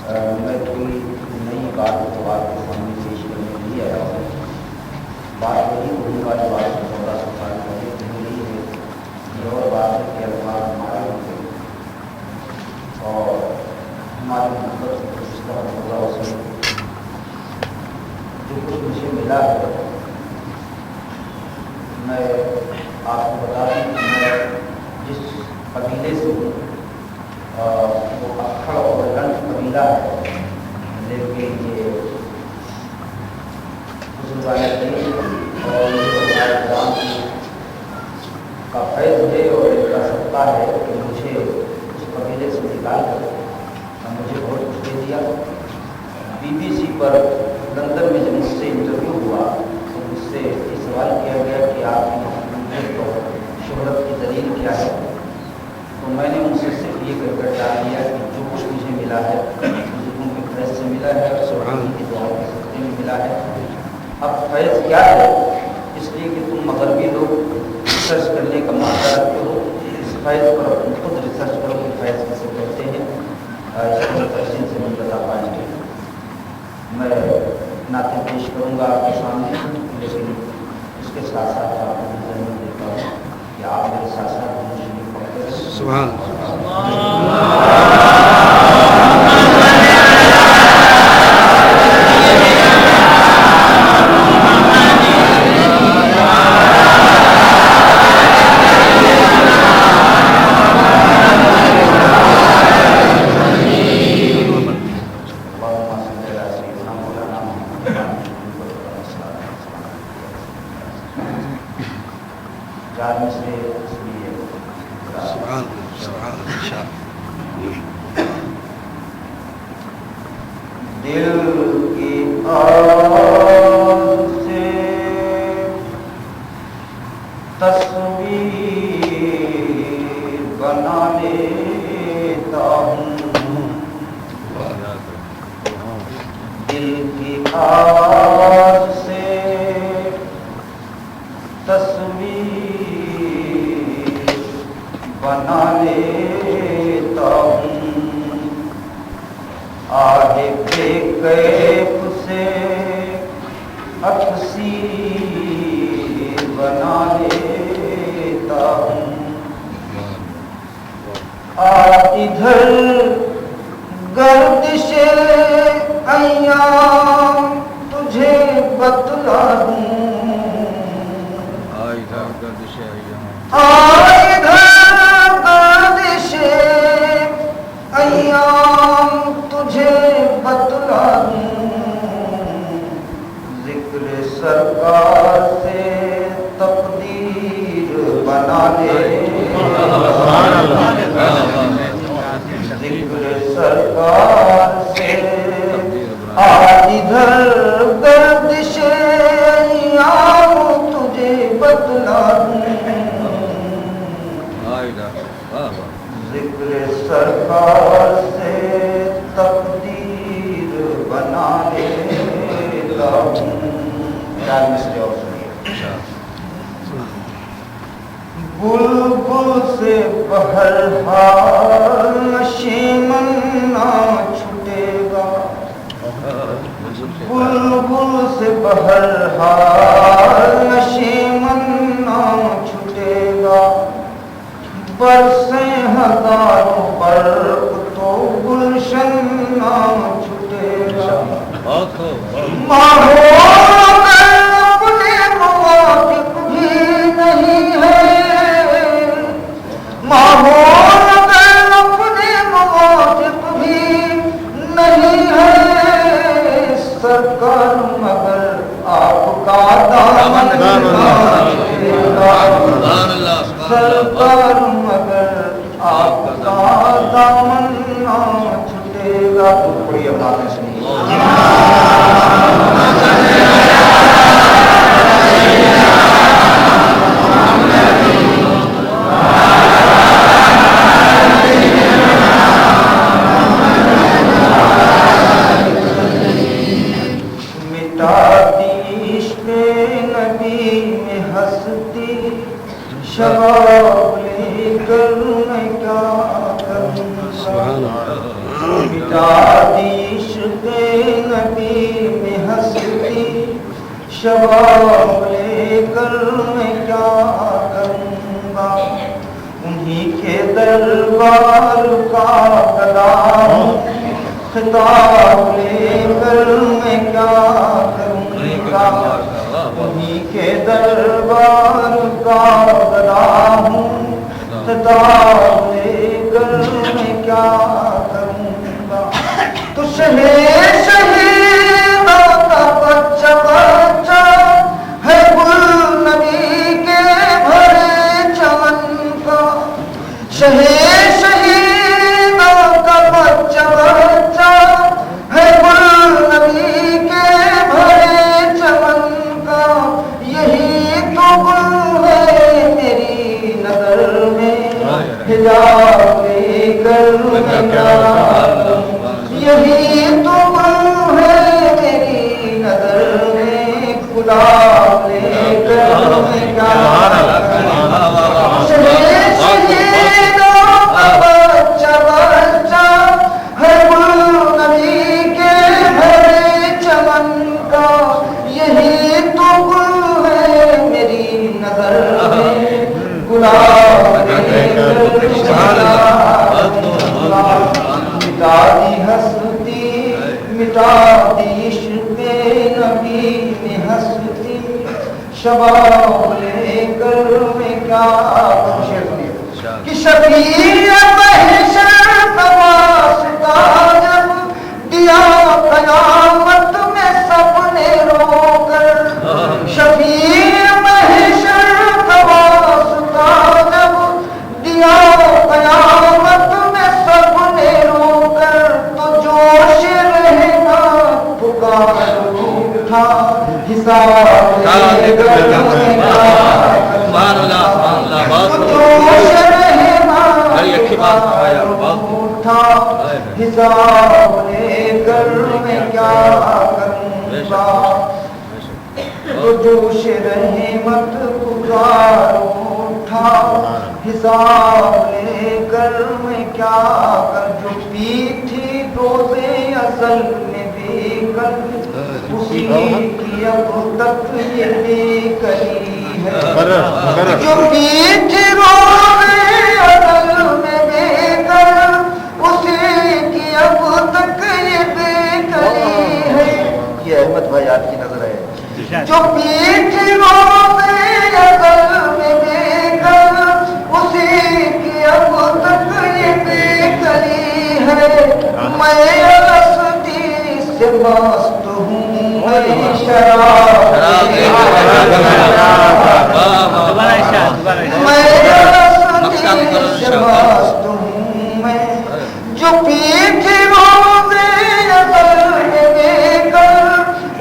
میں کوئی نئی بات تو آپ کے سامنے پیش کرنے نہیں آیا ہوں. بات وہی ہونے والی بات 1400 سال پہلے کہی گئی ہے. یہ اور بات ہے کہ الفاظ ہمارے ہوتے اور ہماری محبت کو رشتہ ہوگا اس میں جو کچھ مجھے ملا ہے. میں آپ کو بتا دوں کہ میں جس قبیلے سے ہوں وہ اکھڑ اور لنڈ قبیلہ ہے، لیکن یہ اور کرام کا فیض ہے اور اس کا صدقہ ہے کہ مجھے اس قبیلے سے نکال کر مجھے بہت کچھ دے دیا. BBC پر لندن میں جب مجھ سے انٹرویو ہوا تو مجھ سے یہ سوال کیا گیا کہ آپ کی محبوبیت اور شہرت کی دلیل کیا ہے. تو میں نے ان سے صرف یہ کر ڈال دیا کہ جو کچھ مجھے ملا ہے بزرگوں کے فیض سے ملا ہے اور سبحان کی دعاؤں کے صدقے میں ملا ہے. اب فیض کیا ہے؟ اس لیے کہ تم مغربی لوگ ریسرچ کرنے کا معاملہ رکھتے ہو. اس فیض پر تم خود ریسرچ کرو کہ فیض کیسے کرتے ہیں. اس کو تفصیل سے نہیں بتا پائیں گے. میں نعتیں پیش کروں گا آپ کے سامنے، لیکن اس کے ساتھ ساتھ آپ کو ضرور دیتا ہوں کہ آپ میرے ساتھ ساتھ شریف پڑھتے رہیں. سبحان مٹا دی عشق نبی میں ہستی شباب لے کر میں کیا کروں گا انہی کے دربار کا گدا خطاب لے کر میں کیا کروں گا انہی کے دربار کا گدا ہوں خطاب لے کر میں کیا کروں گا تو شہیدوں کا بچہ بچہ ہے گل نبی کے بھرے چمن کا شہیدوں کا بچہ بچہ ہے گل نبی کے بھرے چمن کا یہی تو گل ہے میری نظر میں حجاب لے کر میں کیا یہی تو گل ہے میری نظر میں خدا لے کر میں کیا شہیدوں کا بچہ بچہ ہے گل نبی کے بھرے چمن کا یہی تو گل ہے میری نظر میں گلاب لے کر مٹا دی ہستی مٹا دی عشق نبی میں ہستی شباب لے کر میں کیا کہ شفیع محشر کا واسطہ جب دیا قیامت میں سب نے رو کر شفیع محشر کا واسطہ جب دیا قیامت میں سب نے رو کر تو جوش رہنا پکار اٹھا حساب لے کر جوش رہنا پکار اٹھا حساب لے کر میں کیا کروں گا تو جوش رحمت پکار اٹھا حساب لے کر میں کیا کر جو پی تھی روزے ازل میں بے کر اسی کی اب تک یہ بے کری ہے جو پی تھی روزے ازل میں بے کر اسی کی اب تک یہ بے کری ہے یہ احمد بھائی آپ کی نظر ہے جو پیٹھ روزے ازل میں بے کر اسی کی اب تک یہ بے کری ہے میں رستی سے مست ہوں میں شراب میں رستی سے مست ہوں میں جو پیٹھ روزے ازل میں بے کر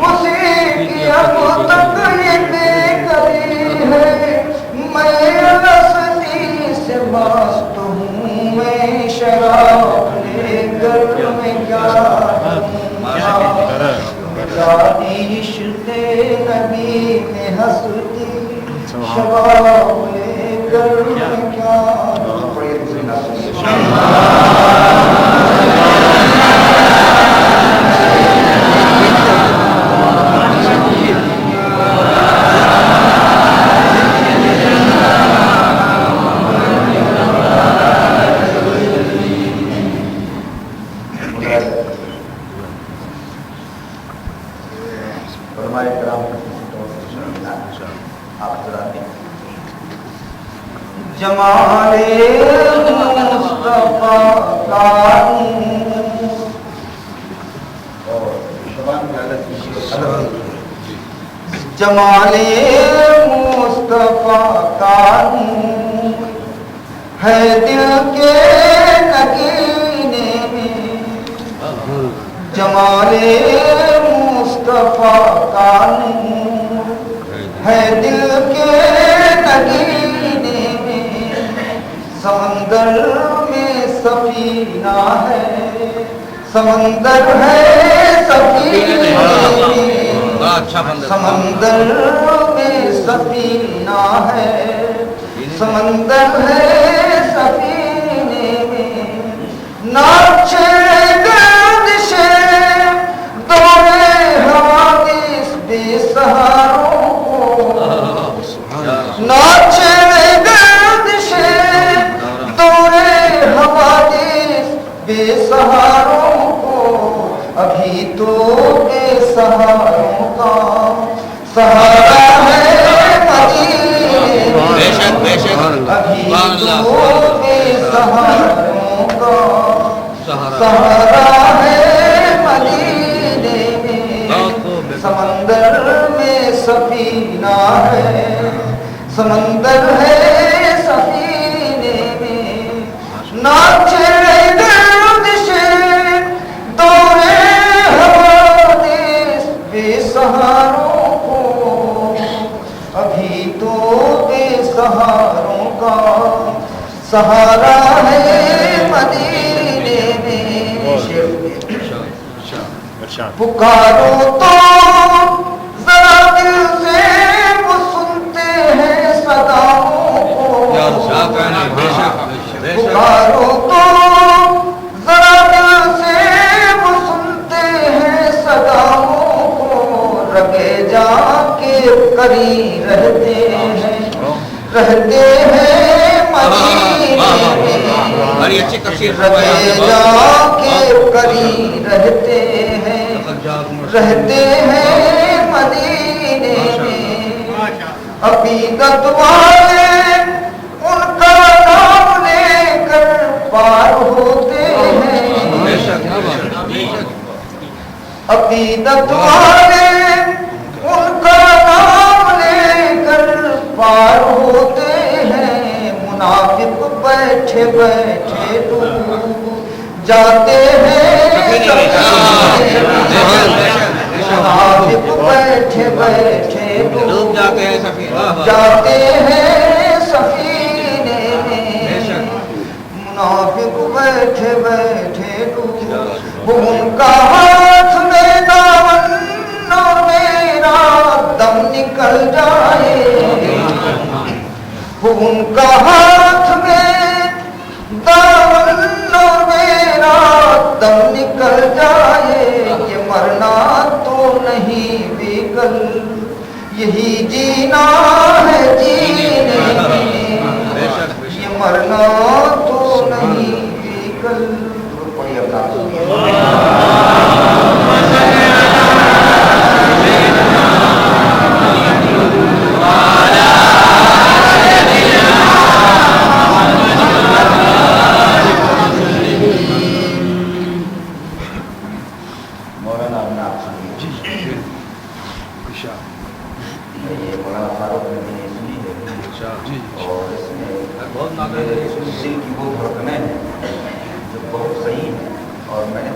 اسی کی اب تک یہ بے کری ہے میں رستی سے مست ہوں میں شراب لے کر میں کیا شادی عشق نبی میں ہستی شباب لے کر میں کیا جمال مصطفیٰ کا جمال مصطفیٰ کا ہے دل کے نگینے میں جمال مصطفیٰ کا ہے دل کے نگینے میں سمندر میں سفینہ ہے سمندر ہے سفینہ سمندر میں سفینہ ہے سمندر ہے سفینے میں نہ چھیڑے سمندر ہے سفینے میں ناچے گرد سے دورے حوادث بے سہاروں کو ابھی تو بے سہاروں کا سہارا ہے مدینے میں پکارو تو ذرا دل سے وہ سنتے ہیں صداؤں کو پکارو تو ذرا دل سے وہ سنتے ہیں صداؤں کو رگے جا کے قریب رہتے ہیں مدینے میں رگے جا کے قریب رہتے ہیں مدینے میں عقیدت والے ان کا نام لے کر پار ہوتے ہیں عقیدت والے ان کا نام لے کر پار ہوتے ہیں منافق بیٹھے بیٹھے ڈوب جاتے ہیں منافق بیٹھے بیٹھے ڈوب جاتے ہیں سفینے میں منافق بیٹھے بیٹھے ڈوب ان کا ہاتھ میں دامن اور میرا دم نکل جائے ان کا ہاتھ میں دامن اور میرا دم نکل جائے یہ مرنا تو نہیں بیکل یہی جینا ہے جینے میں یہ مرنا تو نہیں بیکل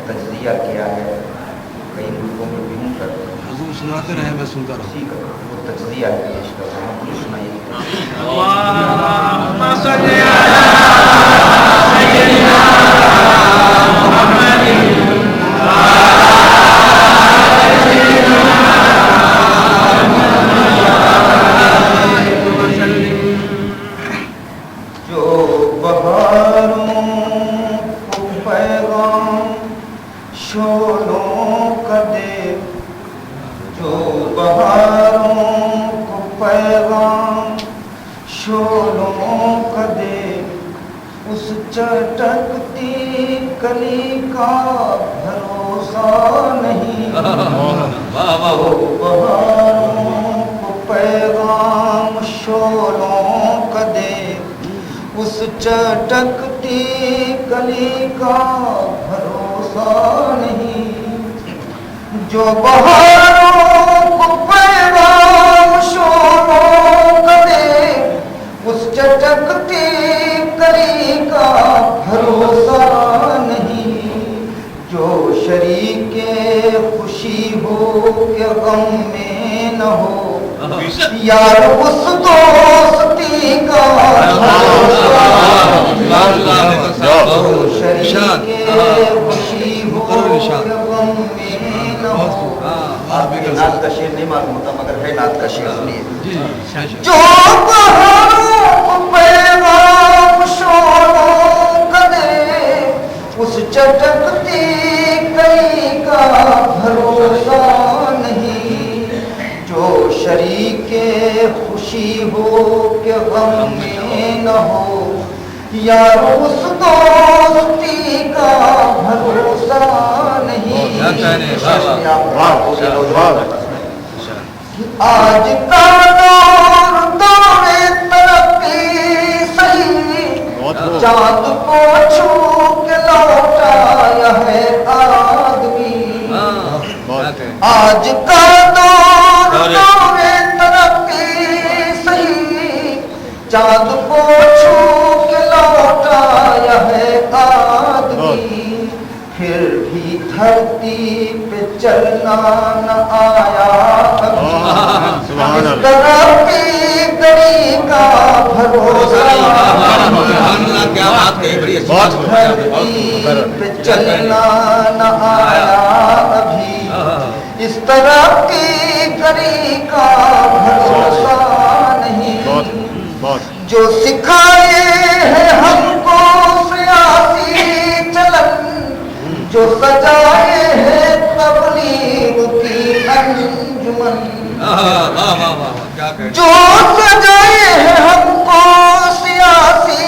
تجزیہ کیا ہے کئی ملکوں میں بھی ہوں کر حضور سناتے رہے میں سنتا رہا وہ تجزیہ ہے پیش کر رہا ہوں کچھ سنائیے اللہم صلی علی سیدنا محمد جو بہاروں کو پیغام شولوں کا دے جو بہاروں کو پیغام شولوں کا دے اس چٹکتی کلی کا بھروسہ نہیں جو بہاروں کو پیغام شولوں کا دے اس چٹکتی کلی کا بھروسہ نہیں جو بہاروں کو پیغام شولوں کا دے اس چٹکتی کلی کا بھروسہ نہیں جو شریک خوشی ہو کہ غم میں نہ ہو یار اس دوستی کا شریک خوشی ہو کہ غم میں نہ ہو آپ کے نعت کا شعر نہیں معلوم ہوتا مگر ہے نعت کا شعر سنیے جو بہاروں کو پیغام شولوں کا دے اس چٹکتی کلی کا بھروسہ نہیں جو شریک خوشی ہو کہ غم میں نہ ہو یار اس دوستی کا بھروسہ نہیں آج کا دور دور ترقی صحیح چاند کو چھو کے لوٹایا ہے آدمی آج کا دور دور ترقی صحیح چاند کو چھو کے لوٹایا ہے آدمی، پھر بھی دھرتی پہ چلنا نہ آیا ابھی، اس طرح کی گری کا بھروسہ دھرتی پہ چلنا نہ آیا ابھی، اس طرح کی گری کا بھروسہ نہیں، جو سکھائے ہیں ہم کو سیاسی چلن، جو سجائے ہیں تبلیغ کی انجمن، جو سجائے ہیں ہم کو سیاسی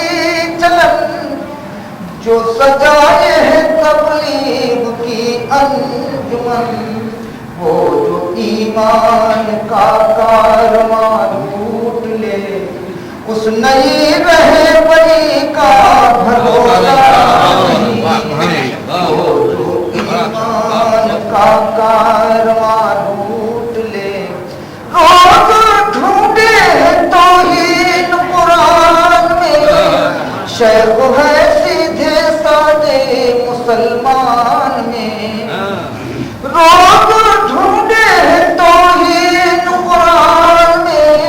چلن، جو سجائے ہیں تبلیغ کی انجمن، وہ جو ایمان کا کارواں لوٹ لے اس نئی رہبری کا بھروسہ نہیں، وہ جو ایمان کا کارواں لوٹ لے، روز ڈھونڈے توہین قرآن میں، شیخ ہے سیدھے سادے مسلمان میں، روز ڈھونڈے توہین قرآن میں،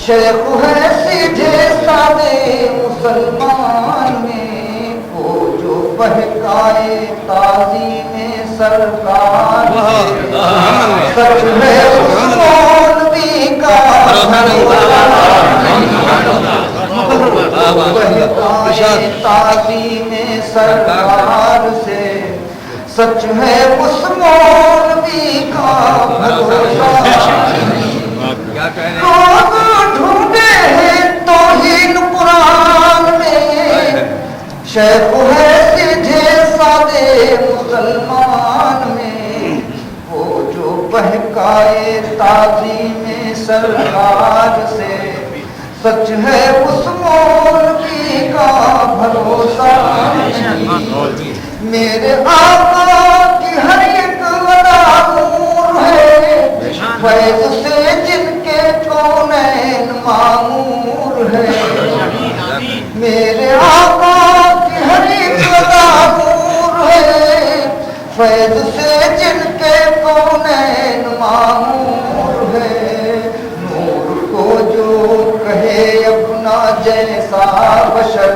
شیخ ہے سیدھے سادے مسلمان میں، وہ جو بہکائے تعظیم سرکار ہے، سچ ہے اس مولوی کا بہکائے تعظیم سرکار سے، سچ ہے اس مولوی کا بھروسہ، روز ڈھونڈے ہیں توہین قرآن میں، شیخ ہے سیدھے سادے مسلمان میں، وہ جو بہکائے تعظیم سرکار سے، سچ ہے اس مولوی کا بھروسہ نہیں، میرے آقا کی ہر ایک ادا نور ہے، فیض سے جن کے کونین معمور ہے، میرے آقا کی ہر ایک ادا نور ہے، فیض سے جن کے کونین معمور ہے، نور کو جو کہے اپنا جیسا بشر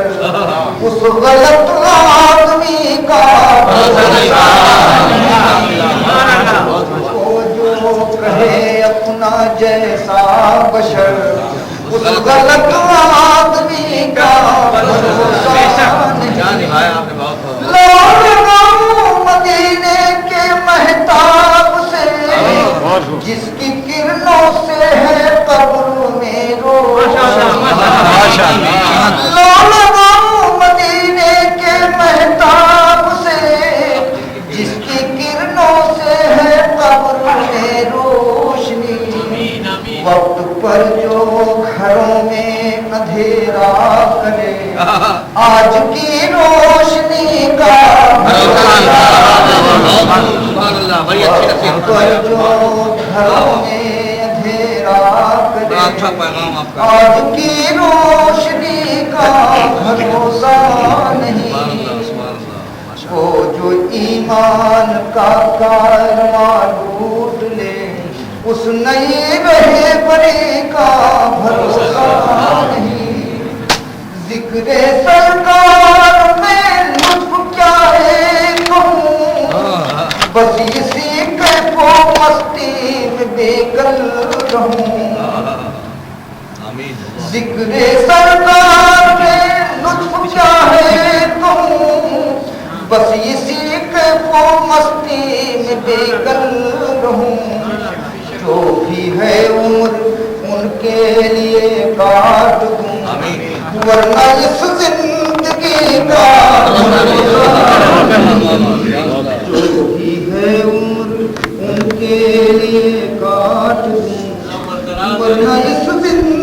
اس غلط آدمی کا بھروسہ، کو جو کہے اپنا جیسا بشر اس غلط آدمی کا بھروسہ نہیں، لوگ مدینے کے مہتاب سے جس کی کرنوں سے ہے قبر میں روشنی، لوگ مدینے کے مہتاب سے جس کی کرنوں سے ہے قبر میں روشنی، وقت پر جو گھروں میں اندھیرا کرے آج کی روشنی کا بھروسہ، وقت پر جو گھروں میں اندھیرا کرے آج کی روشنی کا بھروسہ نہیں، وہ جو ایمان کا کارواں لوٹ لے اس نئی رہبری کا بھروسہ نہیں، ذکر سرکار میں لطف کیا ہے کہوں، بس اسی کے کو مستی میں بے کل رہوں، ذکر سرکار میں لطف کیا ہے کہوں، بس اسی کے کو مستی میں بے کل رہوں، جو بھی ہے عمر ان کے لیے کاٹ دوں، ورنہ اس زندگی کا جو بھی ہے عمر ان کے لیے کاٹ دوں، ورنہ اس زندگی